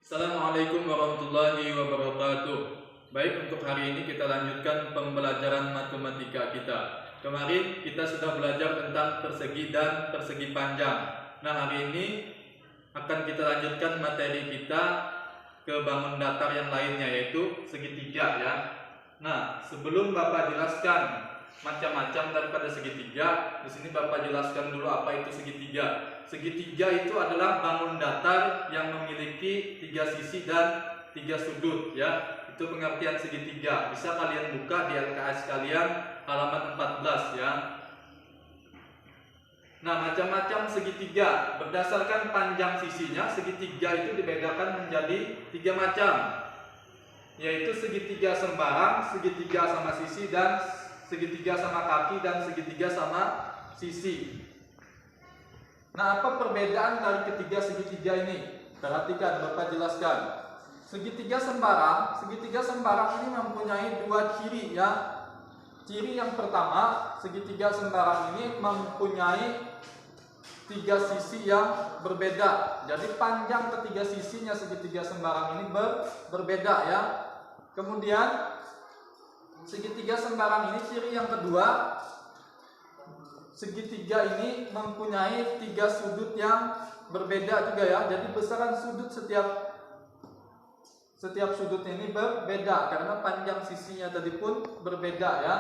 Assalamualaikum warahmatullahi wabarakatuh. Baik, untuk hari ini kita lanjutkan pembelajaran matematika kita. Kemarin kita sudah belajar tentang persegi dan persegi panjang. Nah, hari ini akan kita lanjutkan materi kita ke bangun datar yang lainnya, yaitu segitiga ya. Nah, sebelum Bapak jelaskan macam-macam daripada segitiga, di sini Bapak jelaskan dulu apa itu segitiga. Segitiga itu adalah bangun datar yang memiliki 3 sisi dan 3 sudut ya. Itu pengertian segitiga. Bisa kalian buka di LKS kalian halaman 14 ya. Nah, macam-macam segitiga berdasarkan panjang sisinya. Segitiga itu dibedakan menjadi 3 macam, yaitu segitiga sembarang, segitiga sama sisi, dan segitiga sama kaki, dan segitiga sama sisi. Nah, apa perbedaan dari ketiga segitiga ini? Perhatikan, Bapak jelaskan. Segitiga sembarang ini mempunyai 2 ciri ya. Ciri yang pertama, segitiga sembarang ini mempunyai 3 sisi yang berbeda. Jadi panjang ketiga sisinya segitiga sembarang ini berbeda ya. Kemudian segitiga sembarang ini ciri yang kedua, segitiga ini mempunyai 3 sudut yang berbeda juga ya. Jadi besaran sudut setiap sudut ini berbeda karena panjang sisinya tadi pun berbeda ya.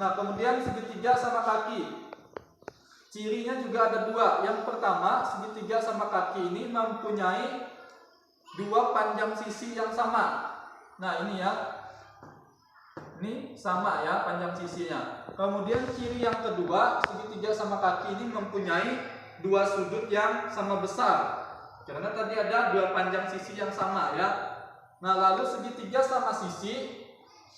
Nah, kemudian segitiga sama kaki, cirinya juga ada 2. Yang pertama, segitiga sama kaki ini mempunyai 2 panjang sisi yang sama. Nah, ini ya. Ini sama ya panjang sisinya. Kemudian ciri yang kedua, segitiga sama kaki ini mempunyai 2 sudut yang sama besar. Karena tadi ada 2 panjang sisi yang sama ya. Nah, lalu segitiga sama sisi,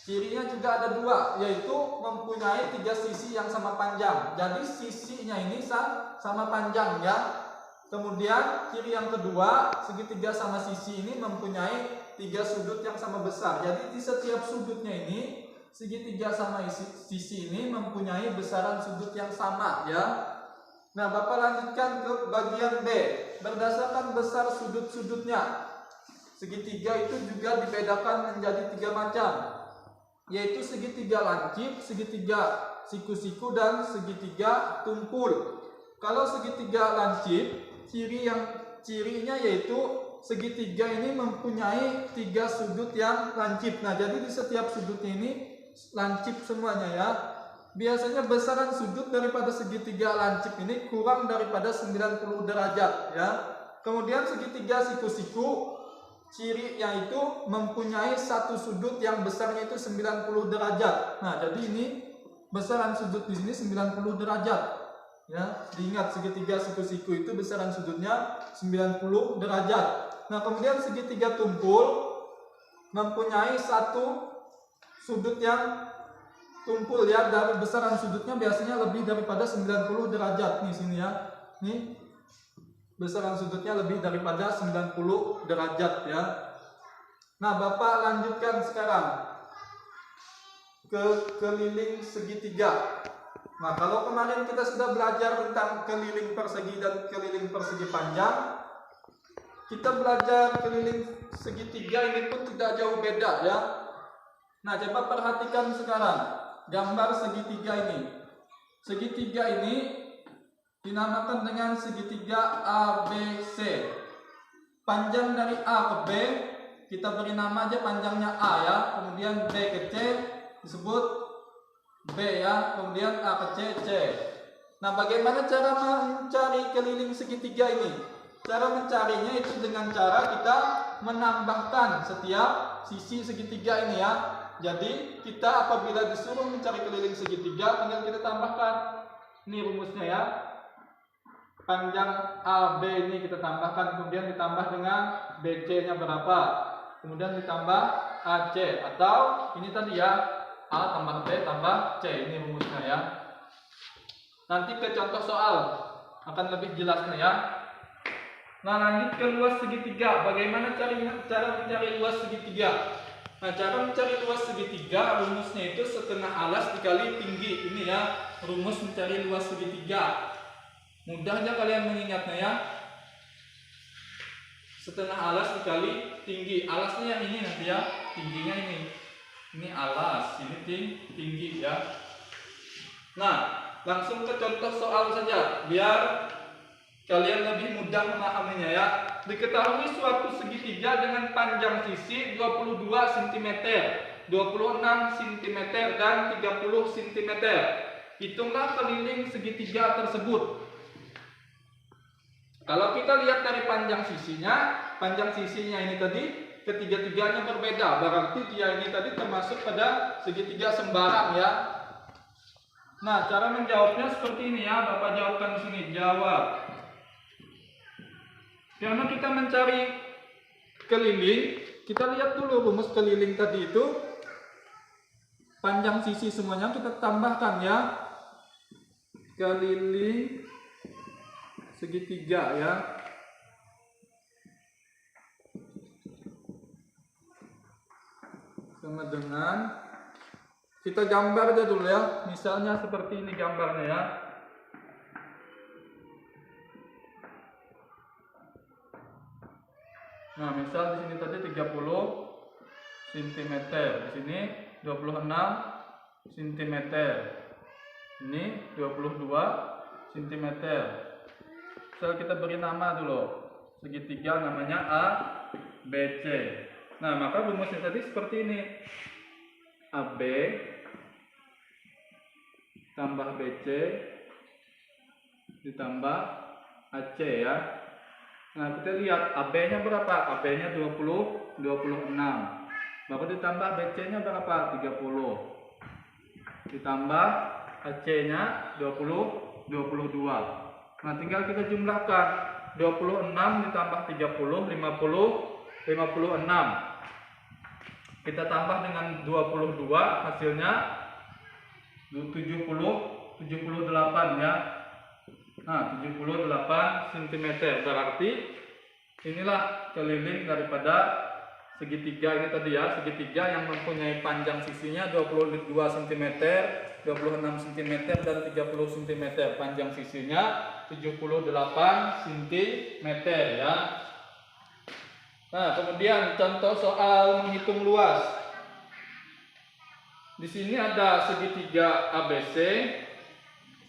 cirinya juga ada 2, yaitu mempunyai 3 sisi yang sama panjang. Jadi sisinya ini sama panjang ya. Kemudian ciri yang kedua, segitiga sama sisi ini mempunyai 3 sudut yang sama besar. Jadi di setiap sudutnya ini, segitiga sama sisi ini mempunyai besaran sudut yang sama ya. Nah, Bapak lanjutkan ke bagian B. Berdasarkan besar sudut-sudutnya, segitiga itu juga dibedakan menjadi 3 macam, yaitu segitiga lancip, segitiga siku-siku, dan segitiga tumpul. Kalau segitiga lancip, cirinya yaitu segitiga ini mempunyai 3 sudut yang lancip. Nah, jadi di setiap sudutnya ini lancip semuanya ya. Biasanya besaran sudut daripada segitiga lancip ini kurang daripada 90 derajat ya. Kemudian segitiga siku-siku, cirinya itu mempunyai 1 sudut yang besarnya itu 90 derajat. Nah, jadi ini besaran sudut di sini 90 derajat ya. Diingat, segitiga siku-siku itu besaran sudutnya 90 derajat. Nah, kemudian segitiga tumpul mempunyai 1 sudut yang tumpul ya, dari besaran sudutnya biasanya lebih daripada 90 derajat nih sini ya. Nih besaran sudutnya lebih daripada 90 derajat ya. Nah, Bapak lanjutkan sekarang ke keliling segitiga. Nah, kalau kemarin kita sudah belajar tentang keliling persegi dan keliling persegi panjang, kita belajar keliling segitiga ini pun tidak jauh beda ya. Nah, coba perhatikan sekarang gambar segitiga ini. Segitiga ini dinamakan dengan segitiga ABC. Panjang dari A ke B kita beri nama aja panjangnya A ya. Kemudian B ke C disebut B ya. Kemudian A ke C, C. Nah, bagaimana cara mencari keliling segitiga ini? Cara mencarinya itu dengan cara kita menambahkan setiap sisi segitiga ini ya. Jadi kita apabila disuruh mencari keliling segitiga, tinggal kita tambahkan. Ini rumusnya ya. Panjang AB ini kita tambahkan, kemudian ditambah dengan BC-nya berapa, kemudian ditambah AC, atau ini tadi ya, A tambah B tambah C. Ini rumusnya ya. Nanti ke contoh soal akan lebih jelasnya ya. Nah, lanjut ke luas segitiga. Bagaimana cara mencari luas segitiga? Nah, cara mencari luas segitiga, rumusnya itu setengah alas dikali tinggi. Ini ya, rumus mencari luas segitiga. Mudahnya kalian mengingatnya ya. setengah alas dikali tinggi. Alasnya yang ini nanti ya, tingginya ini. Ini alas, ini tinggi ya. Nah, langsung ke contoh soal saja biar kalian lebih mudah memahaminya ya. Diketahui suatu segitiga dengan panjang sisi 22 cm, 26 cm dan 30 cm. Hitunglah keliling segitiga tersebut. Kalau kita lihat dari panjang sisinya ini tadi ketiga-tiganya berbeda. Berarti dia ini tadi termasuk pada segitiga sembarang ya. Nah, cara menjawabnya seperti ini ya. Bapak jawabkan di sini. Jawab. Karena kita mencari keliling, kita lihat dulu rumus keliling tadi itu. Panjang sisi semuanya kita tambahkan ya. Keliling segitiga ya. Sama dengan kita gambar aja dulu ya. Misalnya seperti ini gambarnya ya. Nah, misal di sini tadi 30 cm, di sini 26 cm. Ini 22 cm. Misal kita beri nama dulu. Segitiga namanya A, B, C. Nah, maka rumusnya tadi seperti ini. AB tambah BC ditambah AC ya. Nah, kita lihat AB-nya berapa? AB-nya 26. Baru ditambah BC-nya berapa? 30. Ditambah AC-nya 22. Nah, tinggal kita jumlahkan. 26 ditambah 30, 50, 56. Kita tambah dengan 22, hasilnya 78 ya. Nah, 78 cm. Berarti inilah keliling daripada segitiga ini tadi ya. Segitiga yang mempunyai panjang sisinya 22 cm, 26 cm dan 30 cm. Panjang sisinya 78 cm ya. Nah, kemudian contoh soal menghitung luas. Di sini ada segitiga ABC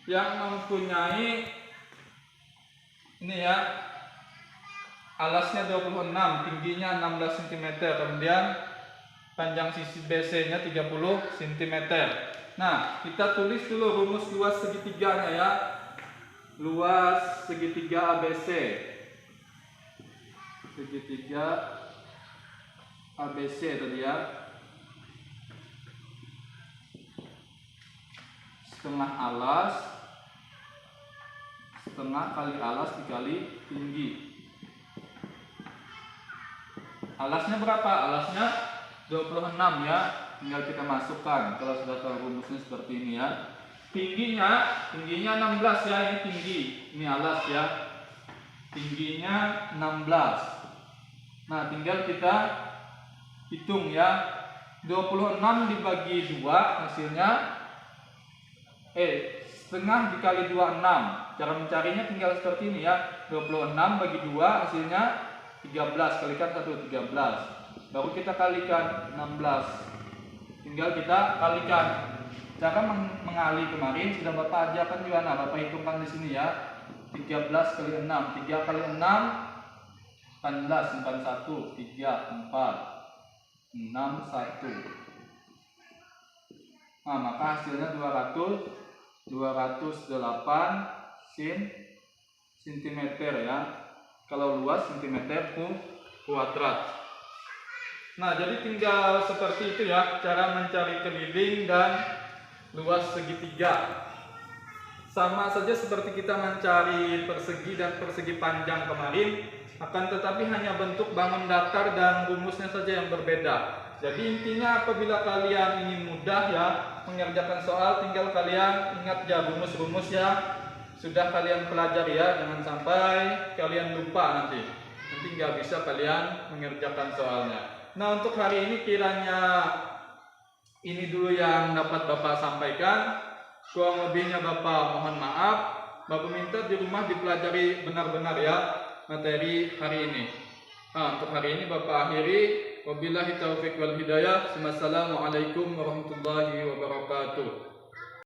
yang mempunyai ini ya, alasnya 26, tingginya 16 cm, kemudian panjang sisi BC-nya 30 cm. Nah, kita tulis dulu rumus luas segitiganya ya. Luas segitiga ABC. Segitiga ABC tadi ya. Setengah alas, setengah kali alas dikali tinggi. Alasnya berapa? Alasnya 26 ya. Tinggal kita masukkan kalau sudah tahu rumusnya seperti ini ya. Tingginya 16 ya, ini tinggi. Ini alas ya. Tingginya 16. Nah, tinggal kita hitung ya. 26 dibagi 2 hasilnya setengah dikali 26. Cara mencarinya tinggal seperti ini ya. 26 bagi 2 hasilnya 13. Kalikan 1, 13. Baru kita kalikan 16. Tinggal kita kalikan. Cara mengali kemarin sudah Bapak ajarkan juga. Nah, Bapak hitungkan di sini ya. 13 kali 6. 3 kali 6 18, 1, 3, 4, 6, 1. Nah, maka hasilnya 208 cm ya. Kalau luas cm kuadrat. Nah, jadi tinggal seperti itu ya cara mencari keliling dan luas segitiga. Sama saja seperti kita mencari persegi dan persegi panjang kemarin. Akan tetapi hanya bentuk bangun datar dan rumusnya saja yang berbeda. Jadi intinya apabila kalian ingin mudah ya mengerjakan soal, tinggal kalian ingat ya rumus-rumus yang sudah kalian pelajari ya. Jangan sampai kalian lupa nanti nggak bisa kalian mengerjakan soalnya. Nah, untuk hari ini kiranya ini dulu yang dapat Bapak sampaikan. Kurang lebihnya Bapak mohon maaf. Bapak minta di rumah dipelajari benar-benar ya materi hari ini. Untuk hari ini Bapak akhiri. Wabillahi taufiq wal hidayah. Wassalamualaikum warahmatullahi wabarakatuh.